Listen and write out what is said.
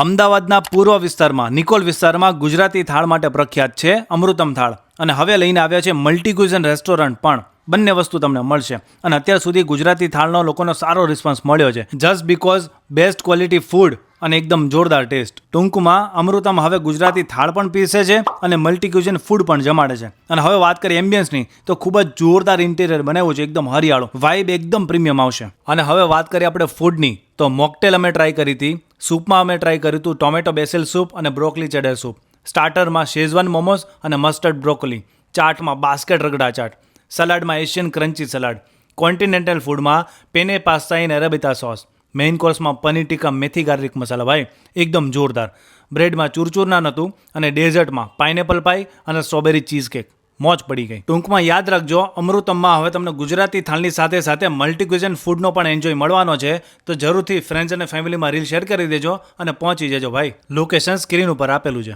અમદાવાદના પૂર્વ વિસ્તારમાં નિકોલ વિસ્તારમાં ગુજરાતી થાળ માટે પ્રખ્યાત છે અમૃતમ થાળ. અને હવે લઈને આવ્યા છે મલ્ટી ક્યુઝન રેસ્ટોરન્ટ પણ. બંને વસ્તુ તમને મળશે અને અત્યાર સુધી ગુજરાતી થાળનો લોકોનો સારો રિસ્પોન્સ મળ્યો છે just because best quality food અને એકદમ જોરદાર ટેસ્ટ. ટૂંકમાં અમૃતમ હવે ગુજરાતી થાળ પણ પીરસે છે અને મલ્ટી ક્યુઝન ફૂડ પણ જમાડે છે. અને હવે વાત કરીએ એમ્બિયન્સની તો ખૂબ જ જોરદાર ઇન્ટિરિયર બનાવ્યું છે, એકદમ હરિયાળું, વાઇબ એકદમ પ્રીમિયમ આવશે. અને હવે વાત કરીએ આપણે ફૂડની તો મોકટેલ અમે ટ્રાય કરી હતી, સૂપમાં અમે ટ્રાય કર્યું હતું ટોમેટો બેસેલ સૂપ અને બ્રોકલી ચેડર સૂપ, સ્ટાર્ટરમાં શેઝવાન મોમોસ અને મસ્ટર્ડ બ્રોકોલી, ચાટમાં બાસ્કેટ રગડા ચાટ, સલાડમાં એશિયન ક્રન્ચી સલાડ, કોન્ટિનેન્ટલ ફૂડમાં penne pasta in arrabbiata sauce, main કોર્સમાં પનીર ટીકા મેથી ગાર્લિક મસાલા. ભાઈ એકદમ જોરદાર. બ્રેડમાં ચૂરચૂર નાન હતું અને ડેઝર્ટમાં પાઇનેપલ પાઈ અને સ્ટ્રોબેરી ચીઝ કેક. મોજ પડી ગઈ. ટૂંકમાં યાદ રાખજો, અમૃતમમાં હવે તમને ગુજરાતી થાળની સાથે સાથે મલ્ટી ક્યુઝન ફૂડનો પણ એન્જોય મળવાનો છે. તો જરૂરથી ફ્રેન્ડ્સ અને ફેમિલીમાં રીલ શેર કરી દેજો અને પહોંચી જજો ભાઈ. લોકેશન સ્ક્રીન ઉપર આપેલું છે.